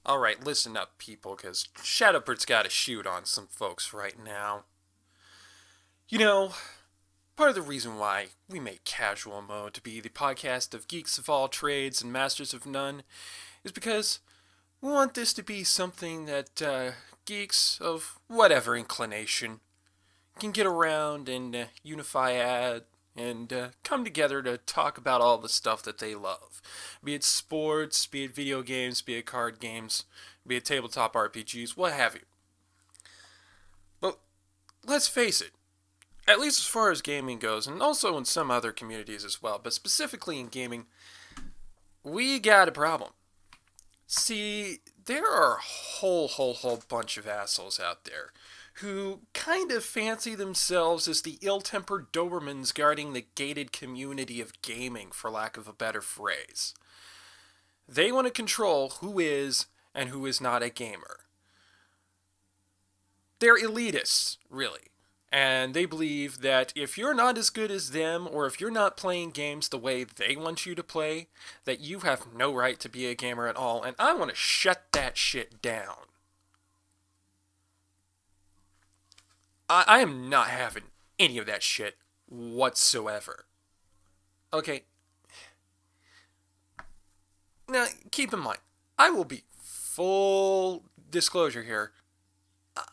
Alright, listen up, people, because Shadowbird's got to shoot on some folks right now. You know, part of the reason why we made Casual Mode to be the podcast of geeks of all trades and masters of none is because we want this to be something that geeks of whatever inclination can get around and unify at and come together to talk about all the stuff that they love. Be it sports, be it video games, be it card games, be it tabletop RPGs, what have you. But let's face it, at least as far as gaming goes, and also in some other communities as well, but specifically in gaming, we got a problem. See, there are a whole bunch of assholes out there who kind of fancy themselves as the ill-tempered Dobermans guarding the gated community of gaming, for lack of a better phrase. They want to control who is and who is not a gamer. They're elitists, really. And they believe that if you're not as good as them, or if you're not playing games the way they want you to play, that you have no right to be a gamer at all, and I want to shut that shit down. I am not having any of that shit whatsoever. Okay. Now, keep in mind, I will be full disclosure here.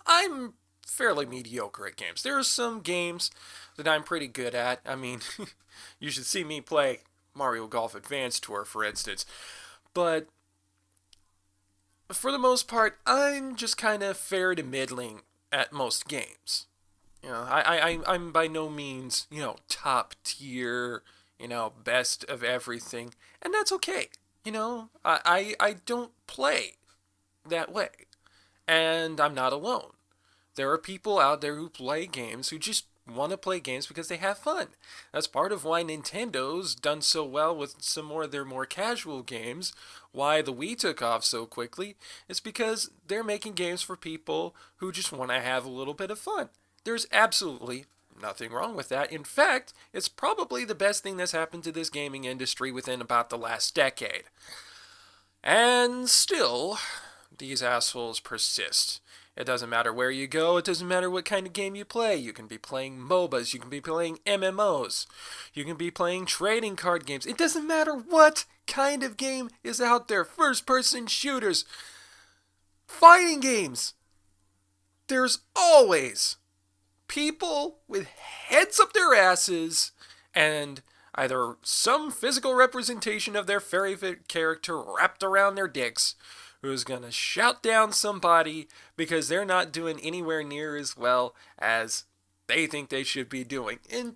I'm fairly mediocre at games. There are some games that I'm pretty good at. I mean, you should see me play Mario Golf Advance Tour, for instance. But for the most part, I'm just kind of fair to middling at most games. You know, I'm by no means, top tier, best of everything. And that's okay. I don't play that way. And I'm not alone. There are people out there who play games who just want to play games because they have fun. That's part of why Nintendo's done so well with some more of their more casual games. Why the Wii took off so quickly is because they're making games for people who just want to have a little bit of fun. There's absolutely nothing wrong with that. In fact, it's probably the best thing that's happened to this gaming industry within about the last decade. And still, these assholes persist. It doesn't matter where you go, it doesn't matter what kind of game you play. You can be playing MOBAs, you can be playing MMOs, you can be playing trading card games. It doesn't matter what kind of game is out there. First-person shooters, fighting games. There's always people with heads up their asses and either some physical representation of their favorite character wrapped around their dicks who's gonna shout down somebody because they're not doing anywhere near as well as they think they should be doing. And,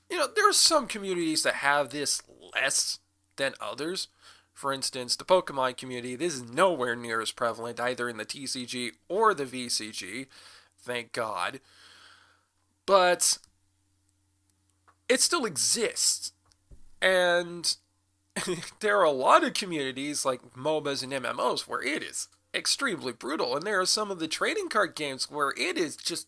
there are some communities that have this less than others. For instance, the Pokemon community, this is nowhere near as prevalent either in the TCG or the VCG. Thank God. But it still exists. And there are a lot of communities like MOBAs and MMOs where it is extremely brutal. And there are some of the trading card games where it is just,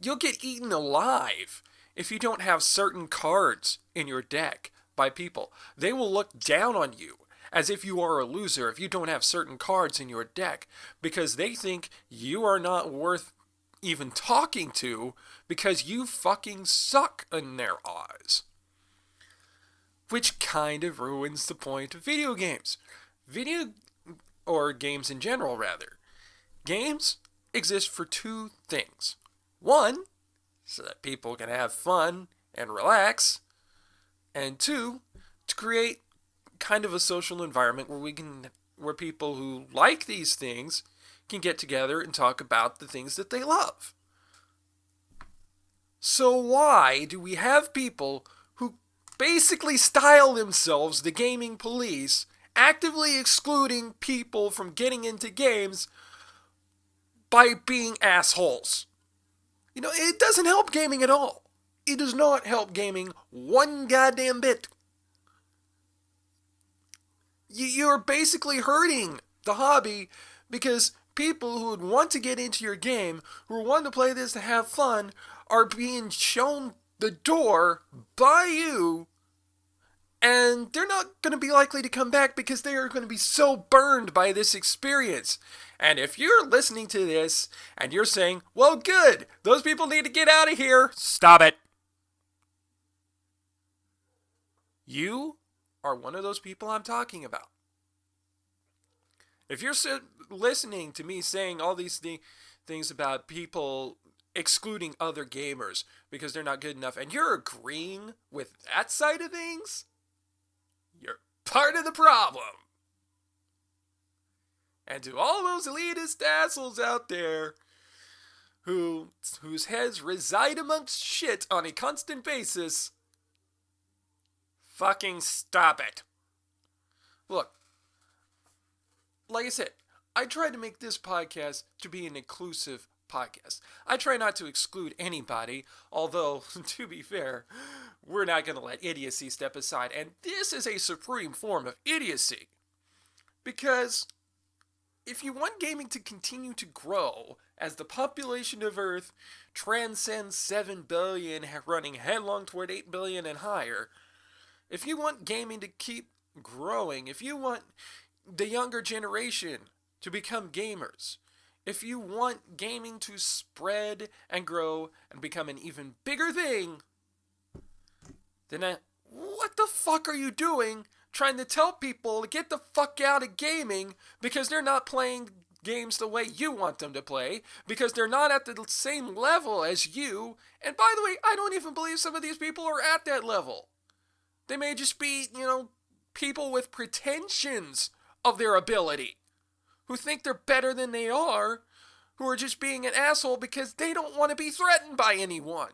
you'll get eaten alive if you don't have certain cards in your deck by people. They will look down on you as if you are a loser if you don't have certain cards in your deck because they think you are not worth even talking to because you fucking suck in their eyes. Which kind of ruins the point of video games. Or games in general, rather. Games exist for two things. One, so that people can have fun and relax. And two, to create kind of a social environment where people who like these things can get together and talk about the things that they love. So why do we have people who basically style themselves the gaming police, actively excluding people from getting into games by being assholes? It doesn't help gaming at all. It does not help gaming one goddamn bit. You're basically hurting the hobby because people who would want to get into your game, who want to play this to have fun, are being shown the door by you And they're not going to be likely to come back because they are going to be so burned by this experience. And if you're listening to this and you're saying, well, good, those people need to get out of here, stop it. You are one of those people I'm talking about. If you're listening to me saying all these things about people excluding other gamers because they're not good enough, and you're agreeing with that side of things, you're part of the problem. And to all those elitist assholes out there whose heads reside amongst shit on a constant basis, fucking stop it. Look, like I said, I tried to make this podcast to be an inclusive podcast. I try not to exclude anybody, although, to be fair, we're not going to let idiocy step aside. And this is a supreme form of idiocy. Because if you want gaming to continue to grow as the population of Earth transcends 7 billion, running headlong toward 8 billion and higher, if you want gaming to keep growing, if you want the younger generation to become gamers, if you want gaming to spread and grow and become an even bigger thing, then what the fuck are you doing trying to tell people to get the fuck out of gaming because they're not playing games the way you want them to play, because they're not at the same level as you? And by the way, I don't even believe some of these people are at that level. They may just be, people with pretensions of their ability, who think they're better than they are, who are just being an asshole because they don't want to be threatened by anyone.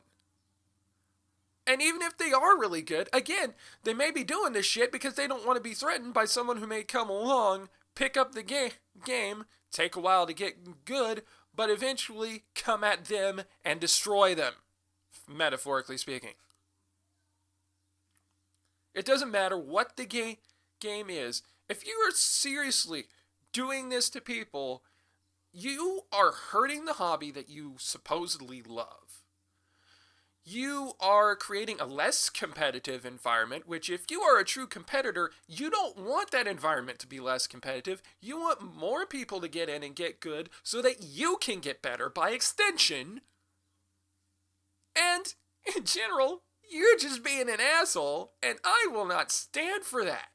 And even if they are really good, again, they may be doing this shit because they don't want to be threatened by someone who may come along, pick up the game, take a while to get good, but eventually come at them and destroy them, metaphorically speaking. It doesn't matter what the game is. If you are seriously doing this to people, you are hurting the hobby that you supposedly love. You are creating a less competitive environment, which if you are a true competitor, you don't want that environment to be less competitive. You want more people to get in and get good so that you can get better by extension. And in general, you're just being an asshole, and I will not stand for that.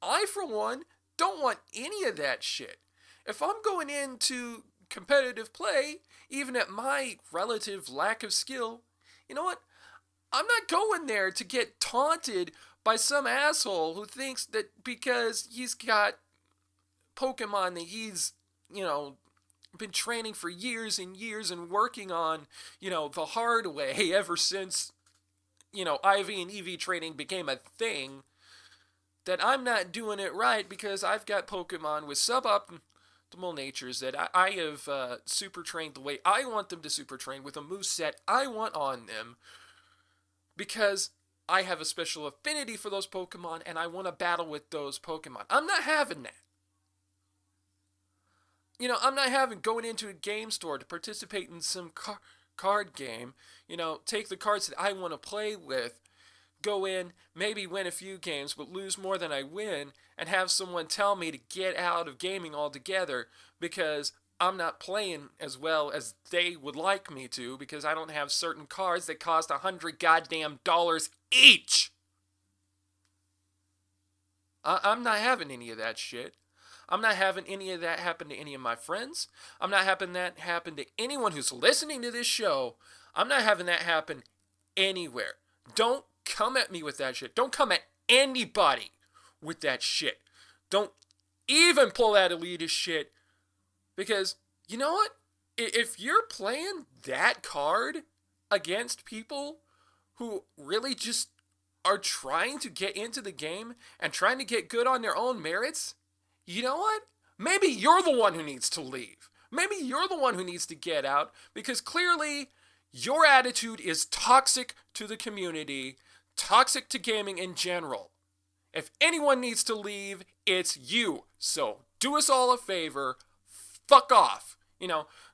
I, for one, don't want any of that shit. If I'm going into competitive play, even at my relative lack of skill, you know what? I'm not going there to get taunted by some asshole who thinks that because he's got Pokemon that he's, been training for years and years and working on, the hard way ever since, IV and EV training became a thing, that I'm not doing it right because I've got Pokemon with suboptimal natures that I have super trained the way I want them to super train with a moveset I want on them because I have a special affinity for those Pokemon and I want to battle with those Pokemon. I'm not having that. I'm not having going into a game store to participate in some card game, take the cards that I want to play with, go in, maybe win a few games, but lose more than I win, and have someone tell me to get out of gaming altogether because I'm not playing as well as they would like me to because I don't have certain cards that cost $100 goddamn dollars each. I'm not having any of that shit. I'm not having any of that happen to any of my friends. I'm not having that happen to anyone who's listening to this show. I'm not having that happen anywhere. Don't come at me with that shit. Don't come at anybody with that shit. Don't even pull that elitist shit. Because, you know what? If you're playing that card against people who really just are trying to get into the game and trying to get good on their own merits, you know what? Maybe you're the one who needs to leave. Maybe you're the one who needs to get out because clearly your attitude is toxic to the community, toxic to gaming in general. If anyone needs to leave, it's you. So do us all a favor, fuck off.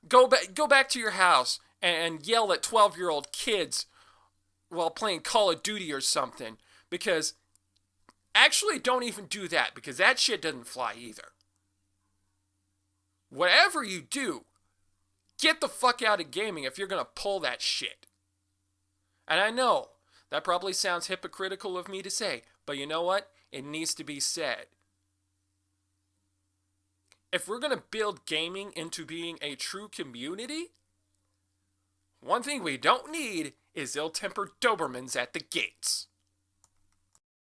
Go back to your house and yell at 12-year-old kids while playing Call of Duty or something Because actually, don't even do that, because that shit doesn't fly either. Whatever you do, get the fuck out of gaming if you're gonna pull that shit. And I know that probably sounds hypocritical of me to say, but you know what? It needs to be said. If we're gonna build gaming into being a true community, one thing we don't need is ill-tempered Dobermans at the gates.